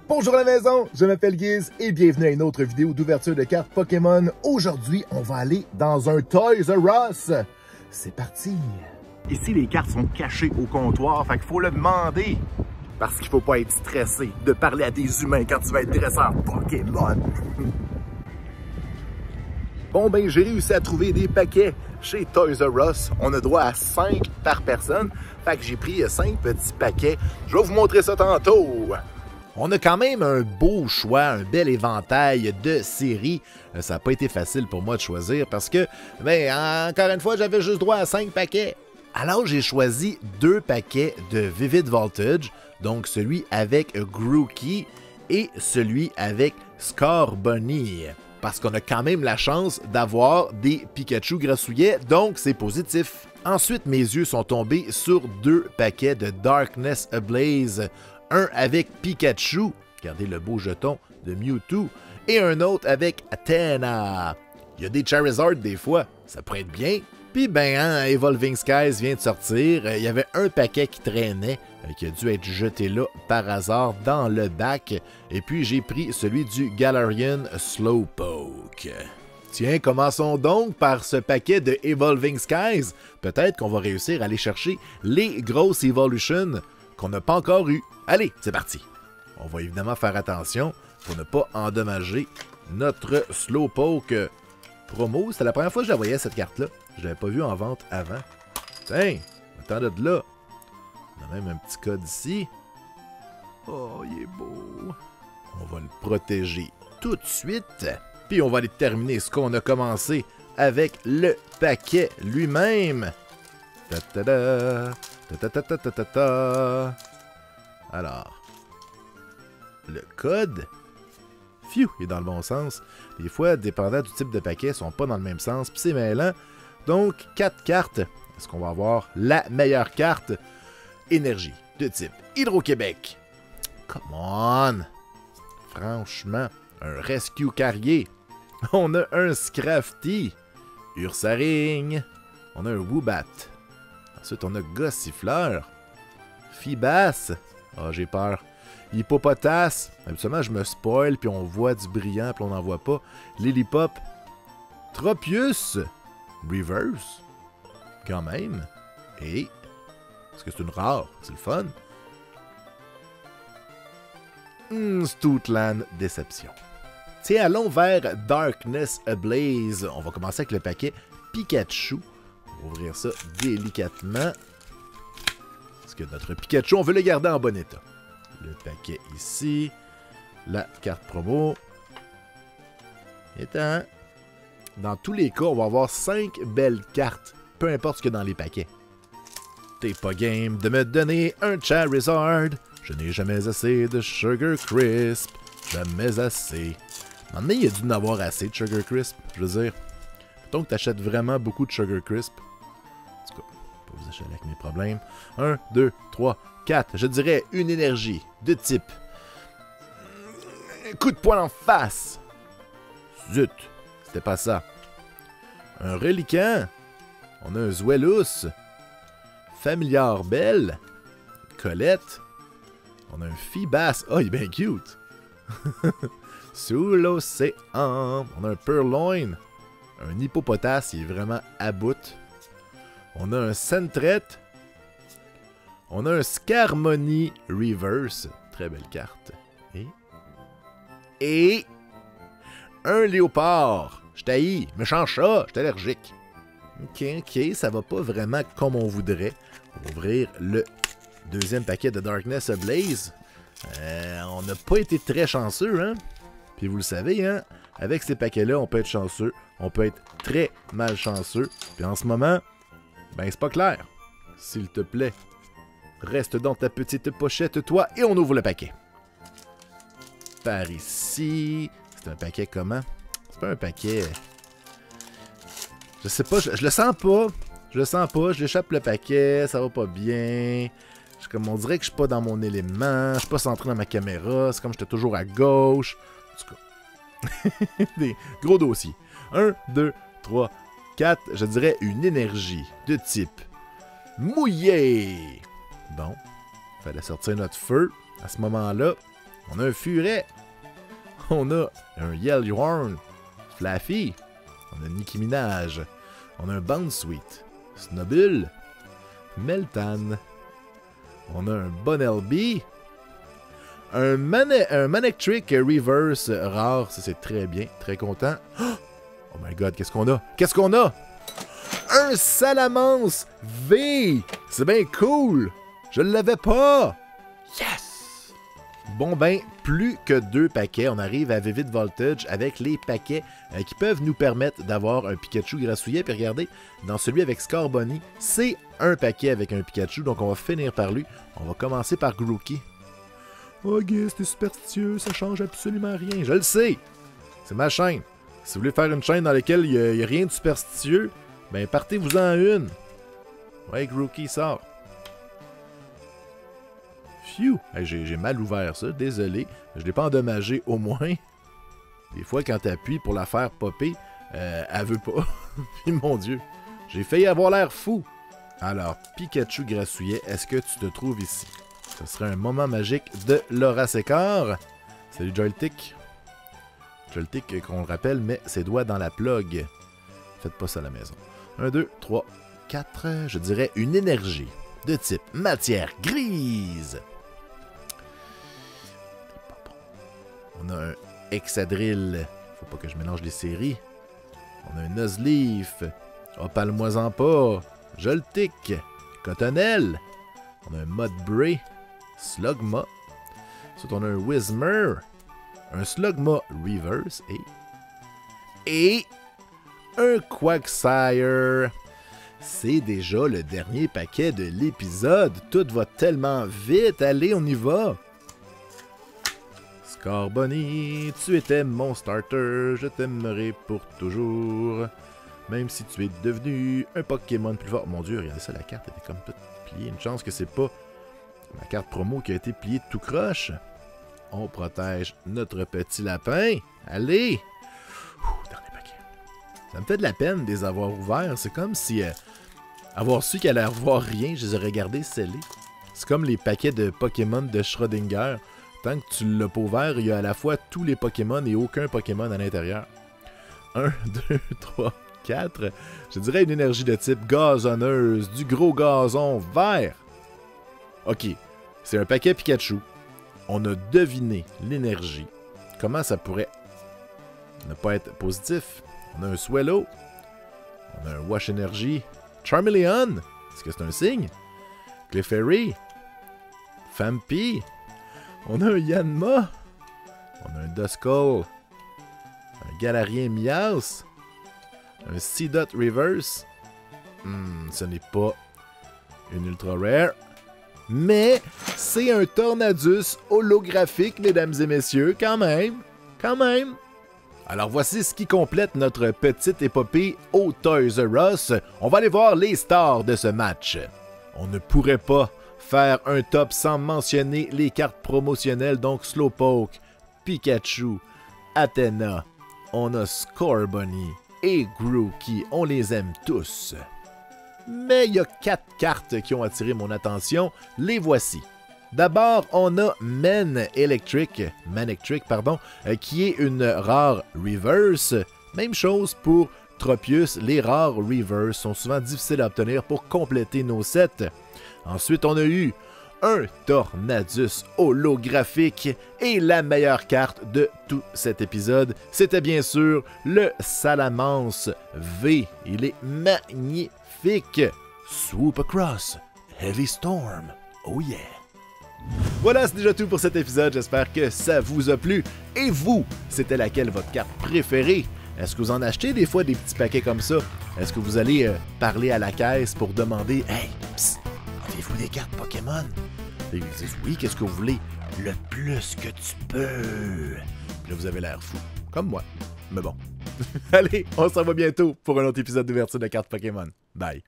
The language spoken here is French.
Bonjour à la maison, je m'appelle Guiz et bienvenue à une autre vidéo d'ouverture de cartes Pokémon. Aujourd'hui, on va aller dans un Toys R Us. C'est parti! Ici, les cartes sont cachées au comptoir, fait qu'il faut le demander. Parce qu'il faut pas être stressé de parler à des humains quand tu vas être dresseur Pokémon. Bon ben, j'ai réussi à trouver des paquets chez Toys R Us. On a droit à 5 par personne, fait que j'ai pris 5 petits paquets. Je vais vous montrer ça tantôt. On a quand même un beau choix, un bel éventail de séries. Ça n'a pas été facile pour moi de choisir parce que, ben, encore une fois, j'avais juste droit à 5 paquets. Alors, j'ai choisi 2 paquets de Vivid Voltage, donc celui avec Grookey et celui avec Scorbunny. Parce qu'on a quand même la chance d'avoir des Pikachu grassouillets, donc c'est positif. Ensuite, mes yeux sont tombés sur 2 paquets de Darkness Ablaze. Un avec Pikachu, regardez le beau jeton de Mewtwo, et un autre avec Athena. Il y a des Charizard des fois, ça pourrait être bien. Puis ben, Evolving Skies vient de sortir, il y avait un paquet qui traînait, qui a dû être jeté là par hasard dans le bac, et puis j'ai pris celui du Galarian Slowpoke. Tiens, commençons donc par ce paquet de Evolving Skies. Peut-être qu'on va réussir à aller chercher les grosses Evolutions qu'on n'a pas encore eu. Allez, c'est parti! On va évidemment faire attention pour ne pas endommager notre Slowpoke promo. C'était la première fois que je la voyais, cette carte-là. Je ne l'avais pas vue en vente avant. Tiens, attends de là. On a même un petit code ici. Oh, il est beau. On va le protéger tout de suite. Puis on va aller terminer ce qu'on a commencé avec le paquet lui-même. Ta-ta-da! Ta-ta-ta-ta-ta-ta! Alors, le code, phew, il est dans le bon sens. Des fois, dépendant du type de paquet, ils sont pas dans le même sens, puis c'est mêlant. Donc, 4 cartes. Est-ce qu'on va avoir la meilleure carte? Énergie, de type Hydro-Québec. Come on! Franchement, un Rescue Carrier. On a un Scrafty. Ursaring. On a un Woobat. Ensuite, on a Gossifleur. Feebas. Ah, j'ai peur. Hippopotas. Habituellement, je me spoil, puis on voit du brillant, puis on n'en voit pas. Lilipop. Tropius. Reverse. Quand même. Et... est-ce que c'est une rare? C'est le fun. Stoutland Déception. Tiens, allons vers Darkness Ablaze. On va commencer avec le paquet Pikachu. On va ouvrir ça délicatement. Parce que notre Pikachu, on veut le garder en bon état. Le paquet ici. La carte promo. Et dans tous les cas, on va avoir 5 belles cartes. Peu importe ce qu'il y a dans les paquets. T'es pas game de me donner un Charizard. Je n'ai jamais assez de Sugar Crisp. Jamais assez. À un moment donné, il y a dû en avoir assez de Sugar Crisp. Je veux dire, mettons que t'achètes vraiment beaucoup de Sugar Crisp. En tout cas, pas vous acheter avec mes problèmes. 1, 2, 3, 4. Je dirais une énergie de type coup de poing en face. Zut, c'était pas ça. Un reliquant. On a un Zweilous. Familiar Belle. Colette. On a un Feebas. Oh, il est bien cute. Sous l'océan. On a un Purloin. Un Hippopotas, il est vraiment à bout. On a un Sentret. On a un Scarmony Reverse. Très belle carte. Et un Léopard. Je t'haïs. Méchant chat. Je suis allergique. Ok, ça va pas vraiment comme on voudrait. On va ouvrir le deuxième paquet de Darkness Ablaze. On n'a pas été très chanceux, hein? Puis vous le savez, hein? Avec ces paquets-là, on peut être chanceux. On peut être très malchanceux. Puis en ce moment, ben c'est pas clair. S'il te plaît, reste dans ta petite pochette, toi, et on ouvre le paquet. Par ici. C'est un paquet comment? C'est pas un paquet... je sais pas, je le sens pas. Je le sens pas, je l'échappe le paquet, ça va pas bien. Comme on dirait que je suis pas dans mon élément, je suis pas centré dans ma caméra, c'est comme j'étais toujours à gauche. En tout cas, des gros dossiers. 1, 2, 3, 4, je dirais une énergie de type mouillé. Bon, fallait sortir notre feu à ce moment-là. On a un Furet. On a un Yellowhorn. Flaffy. On a Nicki Minaj. On a un Bounsweet. Snubbull. Meltan. On a un Bunnelby. Un Manectric Reverse rare. Ça, c'est très bien. Très content. Oh my god, qu'est-ce qu'on a? Qu'est-ce qu'on a? Un Salamence V! C'est bien cool! Je l'avais pas! Yes! Bon ben, plus que 2 paquets, on arrive à Vivid Voltage avec les paquets qui peuvent nous permettre d'avoir un Pikachu grassouillet. Puis regardez, dans celui avec Scorbunny, c'est un paquet avec un Pikachu, donc on va finir par lui. On va commencer par Grookey. Oh Guess, t'es superstitieux, ça change absolument rien. Je le sais! C'est ma chaîne. Si vous voulez faire une chaîne dans laquelle il n'y a rien de superstitieux, ben partez-vous-en une. Ouais, Grookey sort. Phew! Hey, j'ai mal ouvert ça, désolé. Je l'ai pas endommagé au moins. Des fois, quand t'appuies pour la faire popper, elle veut pas. Puis mon Dieu, j'ai failli avoir l'air fou. Alors, Pikachu grassouillet, est-ce que tu te trouves ici? Ce serait un moment magique de Laura Sécor. Salut Joltik. Joltik, qu'on le rappelle, met ses doigts dans la plug. Faites pas ça à la maison. 1, 2, 3, 4, je dirais une énergie de type matière grise. On a un Excadrill. Faut pas que je mélange les séries. On a un Nuzleaf. Oh, parle-moi-en pas. Joltik. Cottonelle. On a un Mudbray. Slugma. Ensuite, on a un Whismur. Un Slugma Reverse. Et un Quagsire. C'est déjà le dernier paquet de l'épisode. Tout va tellement vite. Allez, on y va. Scorbunny, tu étais mon starter. Je t'aimerai pour toujours. Même si tu es devenu un Pokémon plus fort. Mon Dieu, regardez ça, la carte était comme toute pliée. Une chance que c'est pas ma carte promo qui a été pliée tout croche. On protège notre petit lapin. Allez. Dernier paquet. Ça me fait de la peine de les avoir ouverts. C'est comme si avoir su qu'elle allait revoir rien, je les aurais gardés scellés. C'est comme les paquets de Pokémon de Schrödinger. Tant que tu l'as pas ouvert, il y a à la fois tous les Pokémon et aucun Pokémon à l'intérieur. 1, 2, 3, 4. Je dirais une énergie de type gazonneuse, du gros gazon vert. Ok, c'est un paquet Pikachu. On a deviné l'énergie. Comment ça pourrait ne pas être positif? On a un Swellow. On a un Wash Energy. Charmeleon. Est-ce que c'est un signe? Clefairy. Fampi. On a un Yanma. On a un Duskull. Un Galarian Meowth. Un Seedot Reverse. Ce n'est pas une Ultra Rare. Mais c'est un Tornadus holographique, mesdames et messieurs, quand même. Quand même. Alors voici ce qui complète notre petite épopée au Toys R Us. On va aller voir les stars de ce match. On ne pourrait pas faire un top sans mentionner les cartes promotionnelles, donc Slowpoke, Pikachu, Athena, on a Scorbunny et Grookey, on les aime tous. Mais il y a 4 cartes qui ont attiré mon attention, les voici. D'abord, on a Manectric, qui est une rare reverse. Même chose pour Tropius, les rares reverse sont souvent difficiles à obtenir pour compléter nos sets. Ensuite, on a eu un Tornadus holographique et la meilleure carte de tout cet épisode, c'était bien sûr le Salamence V. Il est magnifique. Swoop Across, Heavy Storm, oh yeah. Voilà, c'est déjà tout pour cet épisode. J'espère que ça vous a plu. Et vous, c'était laquelle votre carte préférée? Est-ce que vous en achetez des fois des petits paquets comme ça? Est-ce que vous allez parler à la caisse pour demander « Hey, psst, avez-vous des cartes Pokémon? » Et ils disent « Oui, qu'est-ce que vous voulez? Le plus que tu peux. » Puis là, vous avez l'air fou. Comme moi. Mais bon. Allez, on se revoit bientôt pour un autre épisode d'ouverture de cartes Pokémon. Bye.